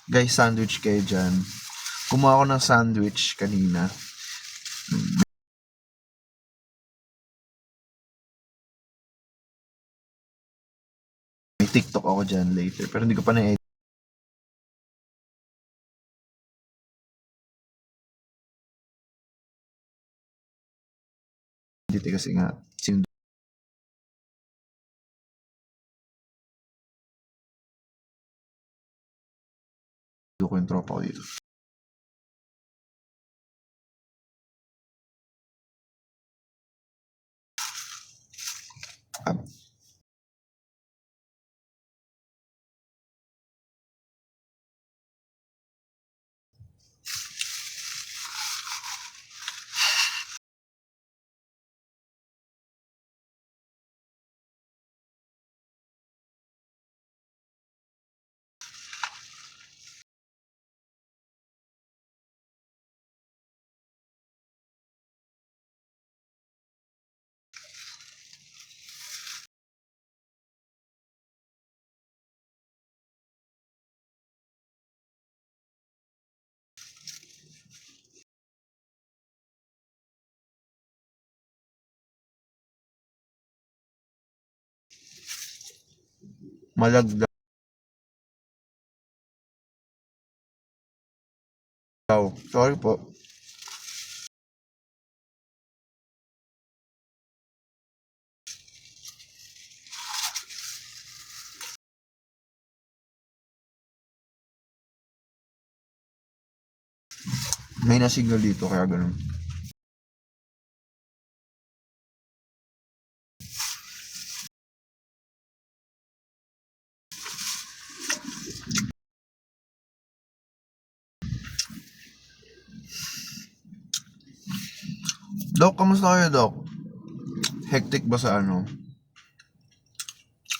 Guys, sandwich kayo dyan. Kumuha ako ng sandwich kanina. May TikTok ako dyan later. Pero hindi ko pa na-edit. Kasi nga, sinundo ko yung tropa ko dito. Malagdaw. Sorry po. May nasignal dito kaya ganun. Doc, kamusta kayo, Doc? Hectic ba sa ano?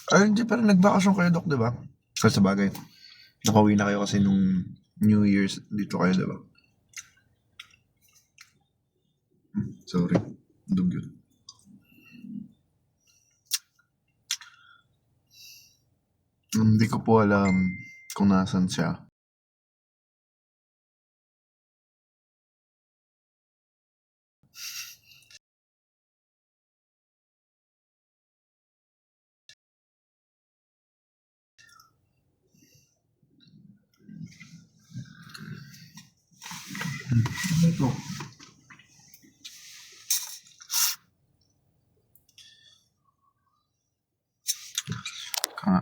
Ay, hindi, pero nagbakasyon kayo, Doc, di ba? Kasi sa bagay, nakauwi na kayo kasi nung New Year's dito kayo, di ba? Sorry. Dugyot. Hindi ko po alam kung nasan siya. Ito. Ka.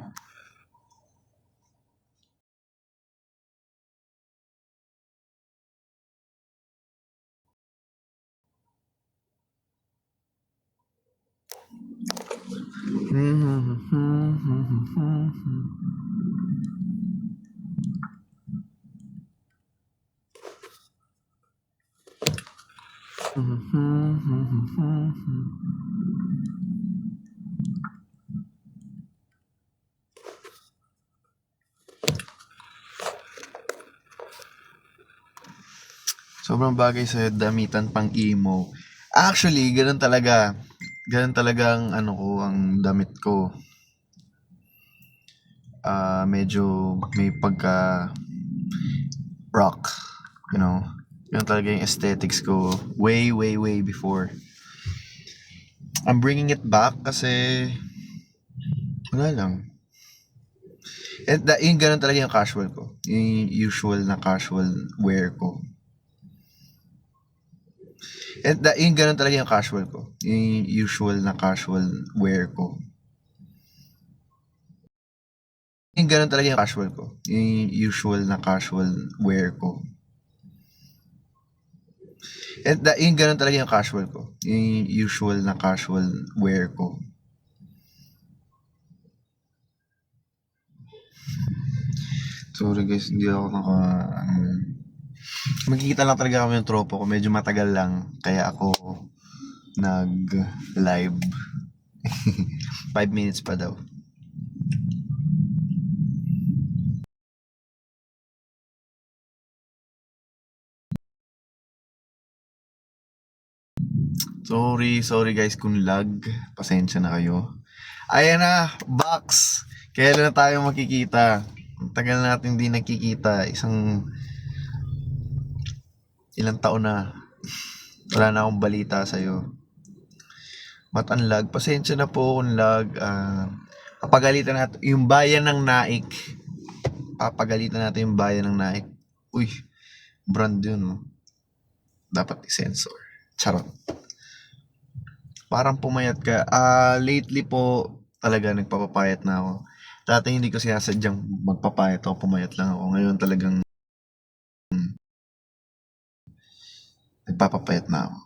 Sobrang bagay sa damitan pang emo. Actually, ganun talaga. Ganun talaga ang ano ko, ang damit ko. Medyo may pagka rock, you know. Yun talaga yung aesthetics ko way before. I'm bringing it back kasi wala lang. And yung ganun talaga yung casual ko. Yung usual na casual wear ko. And yung ganun talaga yung casual ko. Yung usual na casual wear ko. Yung ganun talaga yung casual ko. Yung usual na casual wear ko. And yung ganun talaga yung casual ko. Yung usual na casual wear ko. Sorry guys, hindi ako magkikita lang talaga kami yung tropa ko. Medyo matagal lang. Kaya ako nag-live. 5 minutes pa daw. Sorry guys kung lag. Pasensya na kayo. Ayan na, box. Kailan na tayo makikita? Tagal natin hindi nakikita. Ilang taon na. Wala na akong balita sa'yo. Matanlag. Pasensya na po kung lag. Papagalitan natin yung bayan ng Naik. Papagalitan natin yung bayan ng Naik. Uy, brand yun. No? Dapat i-sensor. Charot. Parang pumayat ka. Lately po, talaga nagpapapayat na ako. Dati hindi ko sinasadyang magpapayat ako, pumayat lang ako. Ngayon talagang nagpapapayat na ako.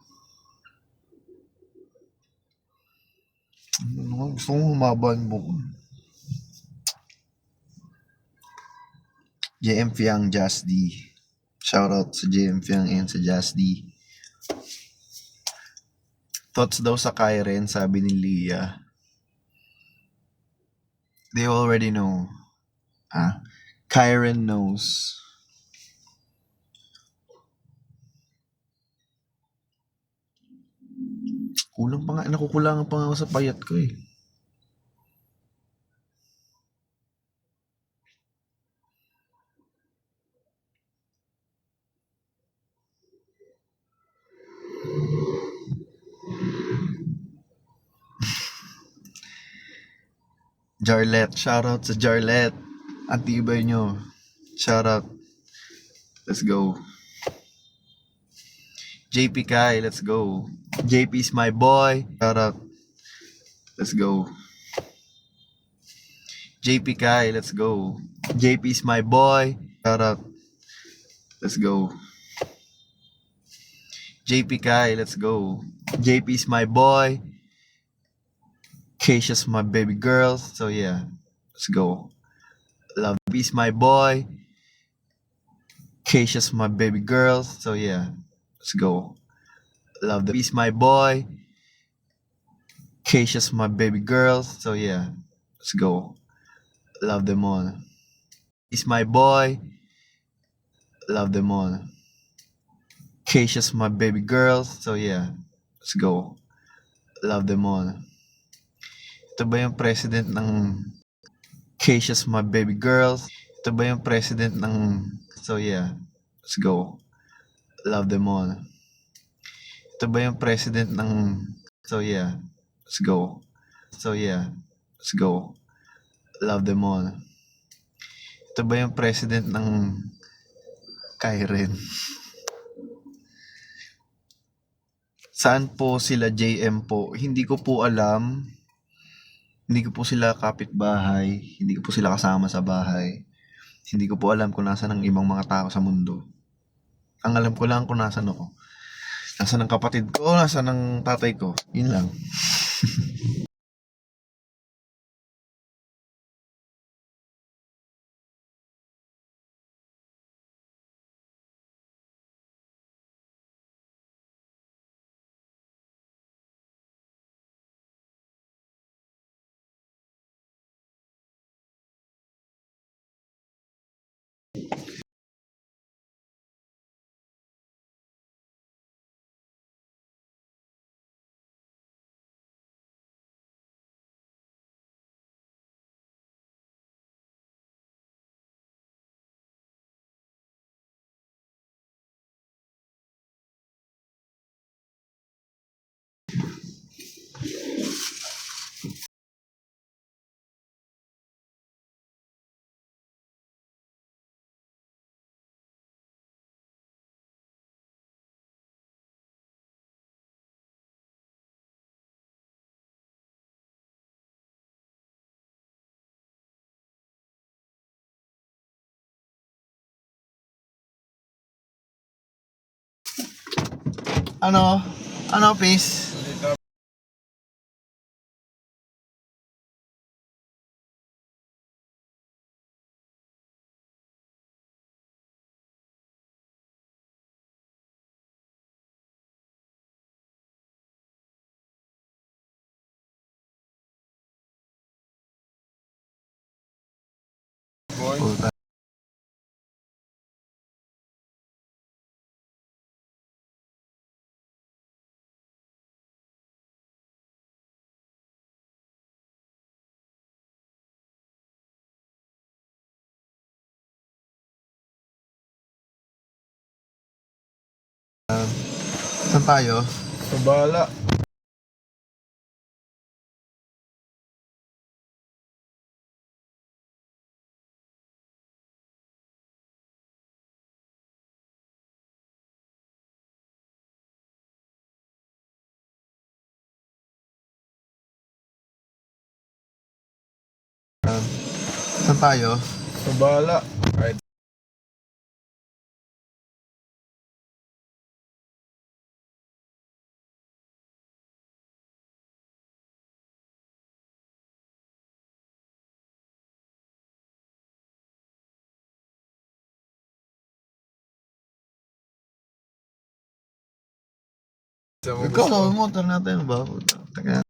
Gusto kong humaba yung buko. JM Fiang, Just D. Shoutout sa JM Fiang and sa Just D. Thoughts daw sa Kyren, sabi ni Leah. They already know. Kyren knows. Nakukulangan pa nga ako sa payat ko eh. Jarlet, shoutout sa Jarlet. Ang tibay nyo. Shoutout. Let's go. JP Kai, let's go. JP's my boy. Shoutout. Let's go. JP Kai, let's go. JP's my boy. Shoutout. Let's go. JP Kai, let's go. JP's my boy. Keisha's my baby girl. So yeah, let's go. Love Peace my boy. Keisha's my baby girl. So yeah, let's go. Love the Peace my boy. Keisha's my baby girl. So yeah, let's go. Love them all. Peace my boy. Love them all. Keisha's my baby girl. So yeah, let's go. Love them all. Ito ba yung president ng Keisha's my baby girl? Ito ba yung president ng... So yeah, let's go. Love them all. Ito ba yung president ng... So yeah, let's go. So yeah, let's go. Love them all. Ito ba yung president ng Kyren? Saan po sila JM po? Hindi ko po alam. Hindi ko po sila kapitbahay. Hindi ko po sila kasama sa bahay. Hindi ko po alam kung nasaan ang ibang mga tao sa mundo. Ang alam ko lang kung nasaan ako. Nasaan ang kapatid ko, nasaan ang tatay ko. Yun lang. Ano? Ano, peace? Puta. Saan tayo? Sa bala. Saan tayo? Sa bala. Kahit sa Ikaw, motor natin ba? Taga